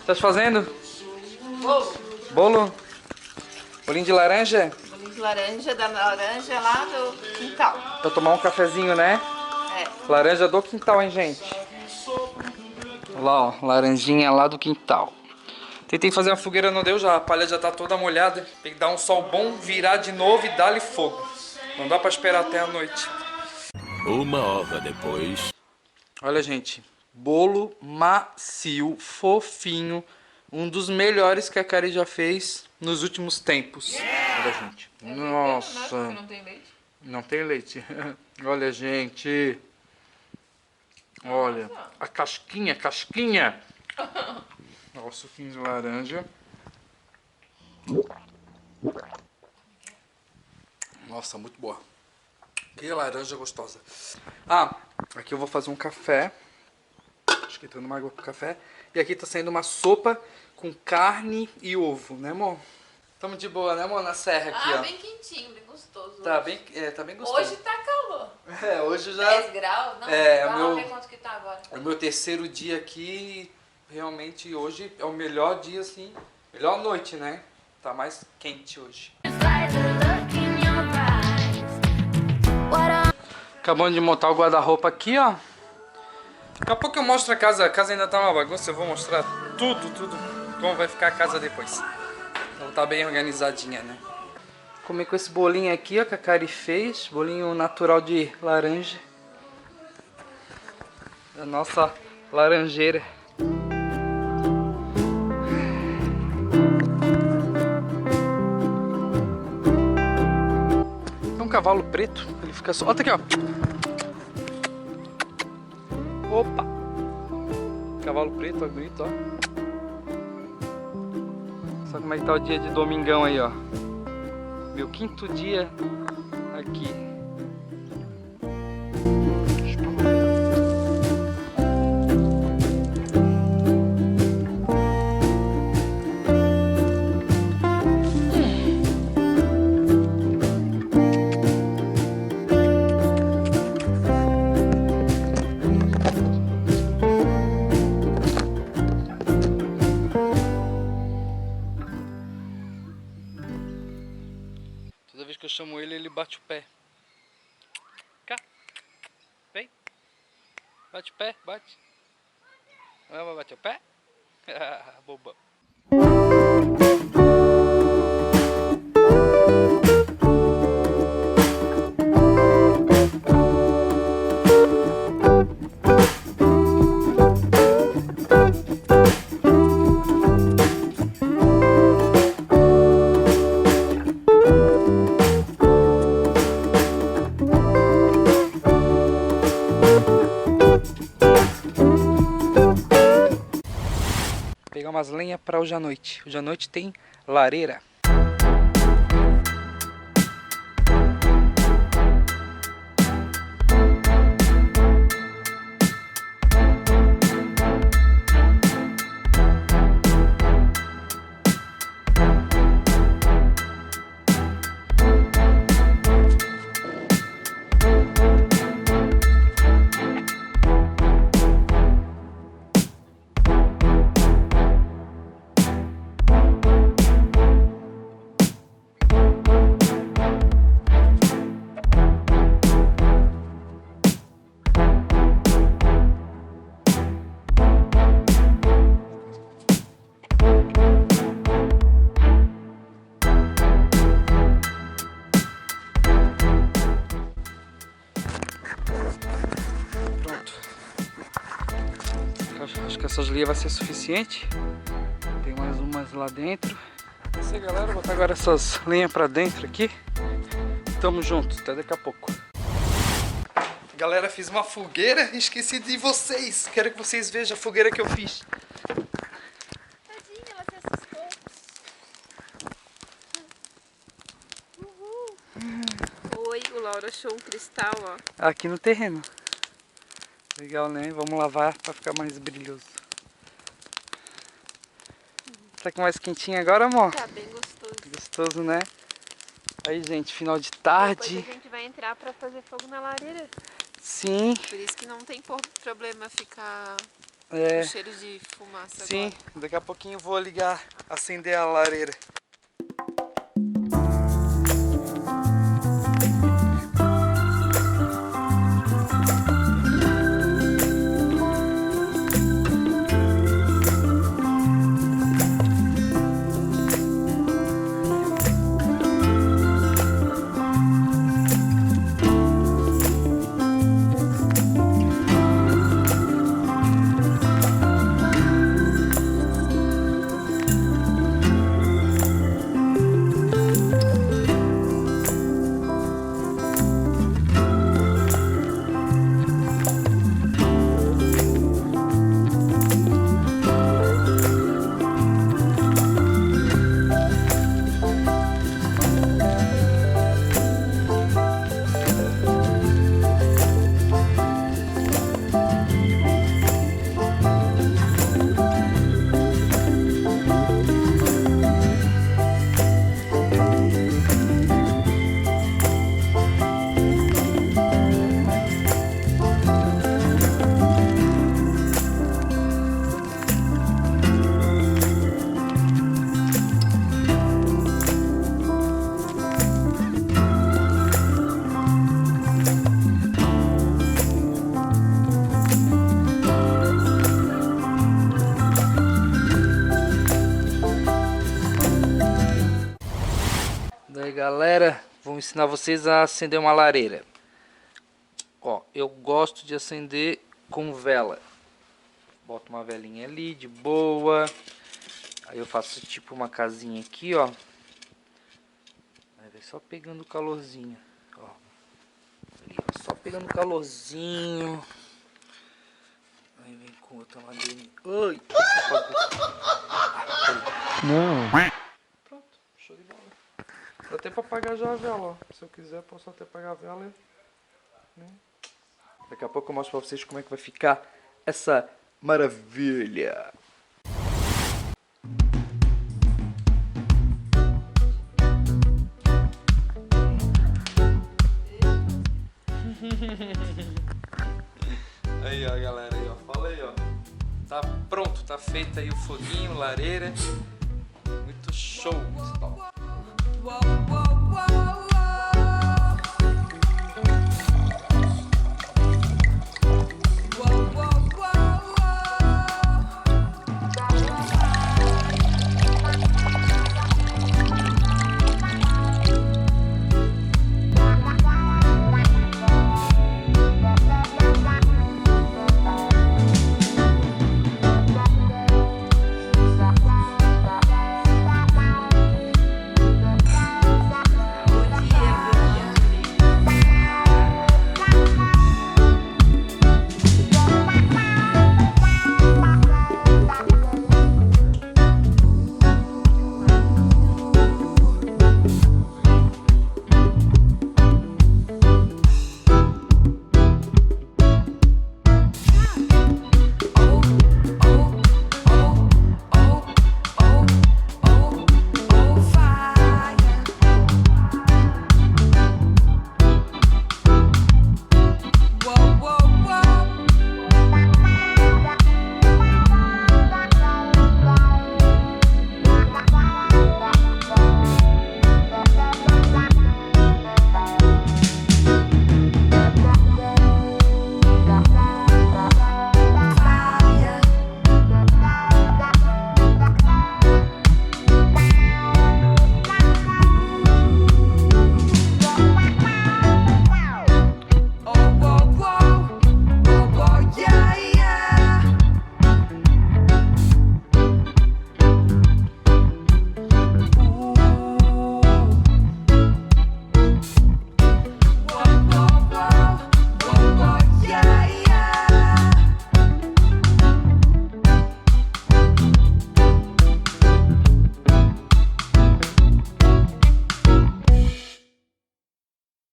Tá fazendo? Bolo. Bolo? Bolinho de laranja? Bolinho de laranja, da laranja lá do quintal. Pra tomar um cafezinho, né? É. Laranja do quintal, hein, gente? Olha lá, ó. Laranjinha lá do quintal. Tentei fazer uma fogueira, não deu já. A palha já tá toda molhada. Tem que dar um sol bom, virar de novo e dar-lhe fogo. Não dá pra esperar até a noite. 1 hora depois. Olha, gente. Bolo macio, fofinho. Um dos melhores que a Kari já fez nos últimos tempos. Olha, gente. Nossa. Não tem leite. Não tem leite. Olha, gente. Olha. A casquinha, casquinha. Olha o suquinho de laranja. Nossa, muito boa. Que laranja gostosa. Ah, aqui eu vou fazer um café. Esquentando uma água pro café. E aqui tá saindo uma sopa com carne e ovo, né, amor? Tamo de boa, né, amor? Na serra aqui, ó. Bem quentinho, bem gostoso. Tá bem, tá bem gostoso. Hoje tá calor. Hoje já... 10 graus? Não, É, vai meu- lá ver quanto que tá agora. É o meu terceiro dia aqui. Realmente hoje é o melhor dia, assim. Melhor noite, né? Tá mais quente hoje. Acabando de montar o guarda-roupa aqui, ó. Daqui a pouco eu mostro a casa. A casa ainda tá uma bagunça. Eu vou mostrar tudo. Como vai ficar a casa depois. Então tá bem organizadinha, né? Comer com esse bolinho aqui, ó, que a Kari fez. Bolinho natural de laranja. Da nossa laranjeira. É um cavalo preto. Ele fica só... Olha aqui, ó. Opa! Cavalo preto, ó, bonito, ó. Só como é que tá o dia de domingão aí, ó. Meu 5º dia aqui. Toda vez que eu chamo ele, ele bate o pé. Cá. Vem. Bate o pé, bate. Vai bater o pé? Bobão. Pegar umas lenhas para hoje à noite. Hoje à noite tem lareira. Acho que essas linhas vai ser suficiente. Tem mais umas lá dentro. É isso aí, galera. Vou botar agora essas linhas pra dentro aqui. Tamo junto, até daqui a pouco. Galera, fiz uma fogueira e esqueci de vocês. Quero que vocês vejam a fogueira que eu fiz. Tadinha, ela se assustou. Oi, o Laura achou um cristal, ó. Aqui no terreno. Legal, né? Vamos lavar pra ficar mais brilhoso. Tá com mais quentinho agora, amor? Tá bem gostoso. Gostoso, né? Aí, gente, final de Depois tarde. a gente vai entrar pra fazer fogo na lareira. Sim. Por isso que não tem problema ficar É, O cheiro de fumaça sim, agora. daqui a pouquinho eu vou ligar, acender a lareira. Daí galera, vou ensinar vocês a acender uma lareira. Ó, eu gosto de acender com vela. Boto uma velinha ali, de boa. Aí eu faço tipo uma casinha aqui, ó. Aí vai só pegando calorzinho, ó. Ali, ó, só pegando calorzinho. Aí vem com outra madeirinha. Ai! Não. Pronto, show de bola. Dá até pra apagar já a vela, ó. Se eu quiser, posso até apagar a vela. Né? Daqui a pouco eu mostro pra vocês como é que vai ficar essa maravilha. Aí, ó, galera, aí, ó. Fala aí, ó. Tá pronto, tá feito aí o foguinho, lareira. Muito show, muito top. Whoa, whoa, whoa.